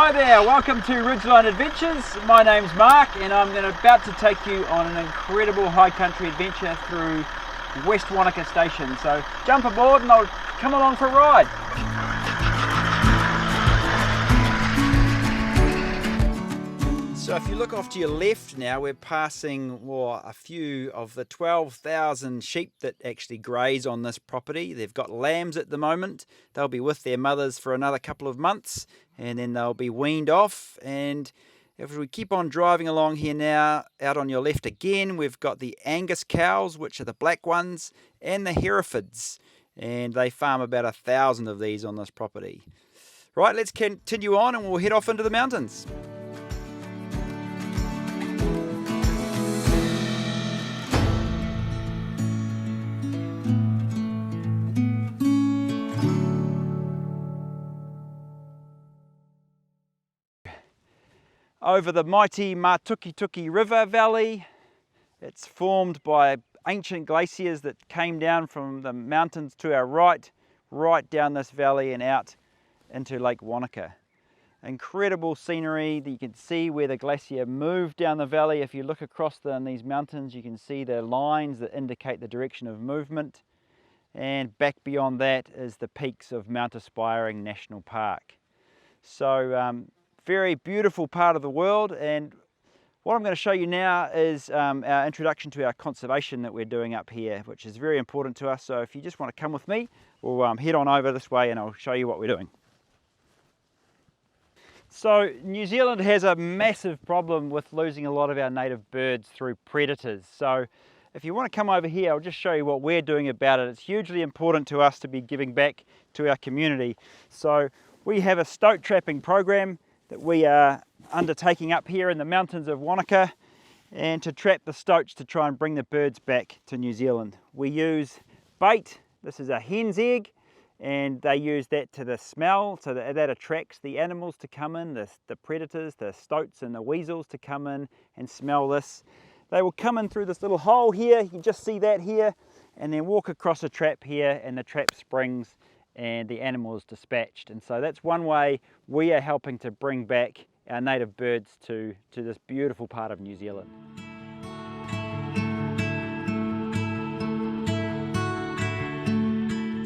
Hi there, welcome to Ridgeline Adventures. My name's Mark and I'm about to take you on an incredible high country adventure through West Wanaka Station. So jump aboard and I'll come along for a ride. So if you look off to your left now, we're passing a few of the 12,000 sheep that actually graze on this property. They've got lambs at the moment. They'll be with their mothers for another couple of months and then they'll be weaned off. And if we keep on driving along here now, out on your left again, we've got the Angus cows, which are the black ones, and the Herefords. And they farm about 1,000 of these on this property. Right, let's continue on and we'll head off into the mountains. Over the mighty Matukituki River Valley. It's formed by ancient glaciers that came down from the mountains to our right down this valley and out into Lake Wanaka. Incredible scenery that you can see where the glacier moved down the valley. If you look across these mountains, you can see the lines that indicate the direction of movement. And back beyond that is the peaks of Mount Aspiring National Park. So very beautiful part of the world, and what I'm going to show you now is our introduction to our conservation that we're doing up here, which is very important to us. So if you just want to come with me, we'll head on over this way and I'll show you what we're doing. So New Zealand has a massive problem with losing a lot of our native birds through predators. So if you want to come over here, I'll just show you what we're doing about it. It's hugely important to us to be giving back to our community. So we have a stoat trapping program that we are undertaking up here in the mountains of Wanaka, and to trap the stoats to try and bring the birds back to New Zealand. We use bait. This is a hen's egg, and they use that to the smell, so that attracts the animals to come in, the predators, the stoats and the weasels to come in and smell this. They will come in through this little hole here, you can just see that here, and then walk across a trap here, and the trap springs and the animal is dispatched. And so that's one way we are helping to bring back our native birds to this beautiful part of New Zealand.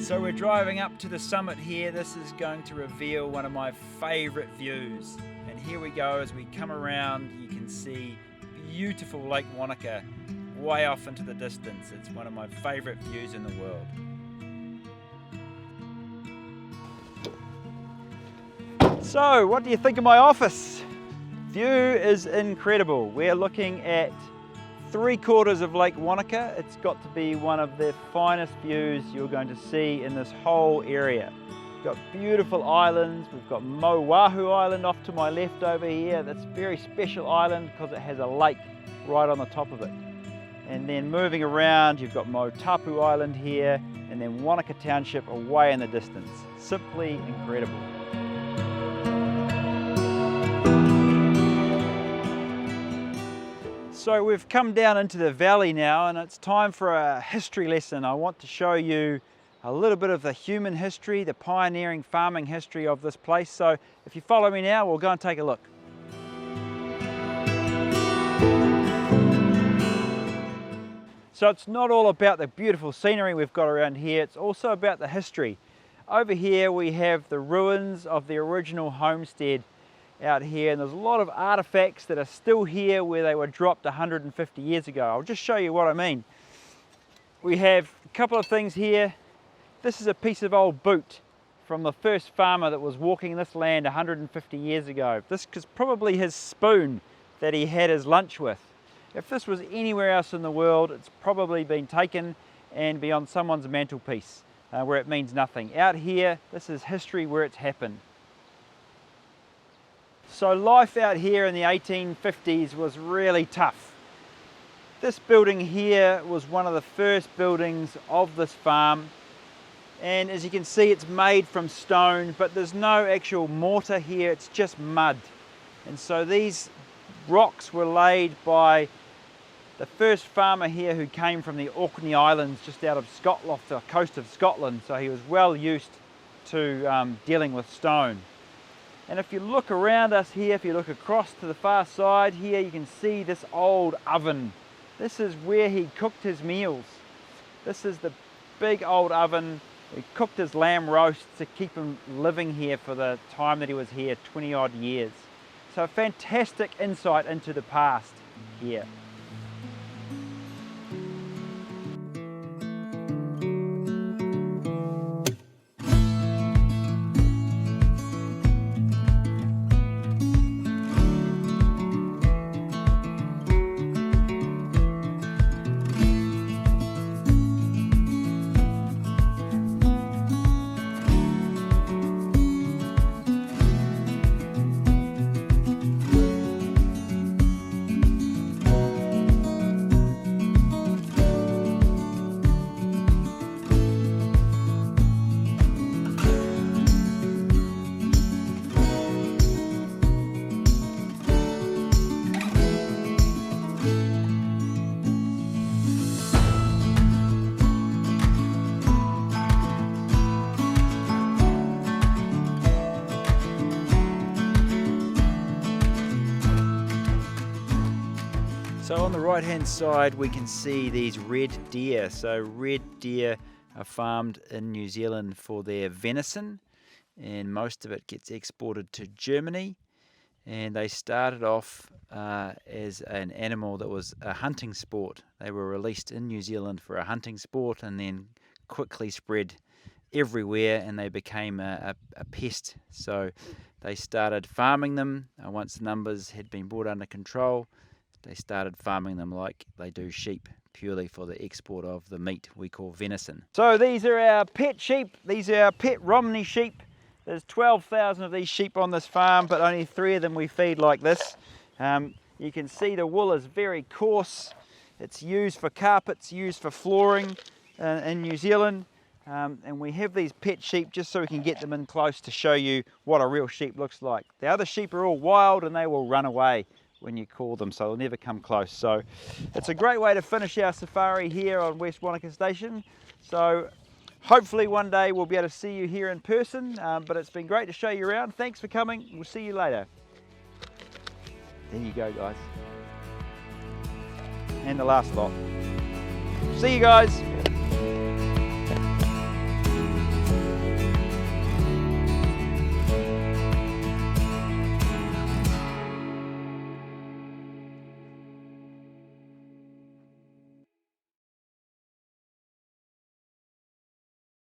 So we're driving up to the summit here. This is going to reveal one of my favourite views. And here we go, as we come around, you can see beautiful Lake Wanaka way off into the distance. It's one of my favourite views in the world. So, what do you think of my office? View is incredible. We're looking at 3/4 of Lake Wanaka. It's got to be one of the finest views you're going to see in this whole area. We've got beautiful islands. We've got Mowahu Island off to my left over here. That's a very special island because it has a lake right on the top of it. And then moving around, you've got Motapu Island here, and then Wanaka Township away in the distance. Simply incredible. So we've come down into the valley now and it's time for a history lesson. I want to show you a little bit of the human history, the pioneering farming history of this place. So if you follow me now, we'll go and take a look. So it's not all about the beautiful scenery we've got around here, it's also about the history. Over here we have the ruins of the original homestead out here, and there's a lot of artifacts that are still here where they were dropped 150 years ago. I'll just show you what I mean. We have a couple of things here. This is a piece of old boot from the first farmer that was walking this land 150 years ago. This is probably his spoon that he had his lunch with. If this was anywhere else in the world, it's probably been taken and be on someone's mantelpiece where it means nothing. Out here, this is history where it's happened. So life out here in the 1850s was really tough. This building here was one of the first buildings of this farm, and as you can see it's made from stone, but there's no actual mortar here, it's just mud. And so these rocks were laid by the first farmer here who came from the Orkney Islands just out of Scotland, off the coast of Scotland, so he was well used to dealing with stone. And if you look around us here, if you look across to the far side here, you can see this old oven. This is where he cooked his meals. This is the big old oven. He cooked his lamb roast to keep him living here for the time that he was here, 20 odd years. So a fantastic insight into the past here. So on the right hand side we can see these red deer. So red deer are farmed in New Zealand for their venison, and most of it gets exported to Germany. And they started off as an animal that was a hunting sport. They were released in New Zealand for a hunting sport and then quickly spread everywhere, and they became a pest. So they started farming them once the numbers had been brought under control. They started farming them like they do sheep, purely for the export of the meat we call venison. So these are our pet sheep. These are our pet Romney sheep. There's 12,000 of these sheep on this farm, but only 3 of them we feed like this. You can see the wool is very coarse. It's used for carpets, used for flooring in New Zealand. And we have these pet sheep just so we can get them in close to show you what a real sheep looks like. The other sheep are all wild and they will run away when you call them, so they'll never come close. So it's a great way to finish our safari here on West Wanaka Station. So hopefully one day we'll be able to see you here in person, but it's been great to show you around. Thanks for coming. We'll see you later. There you go, guys. And the last lot. See you guys.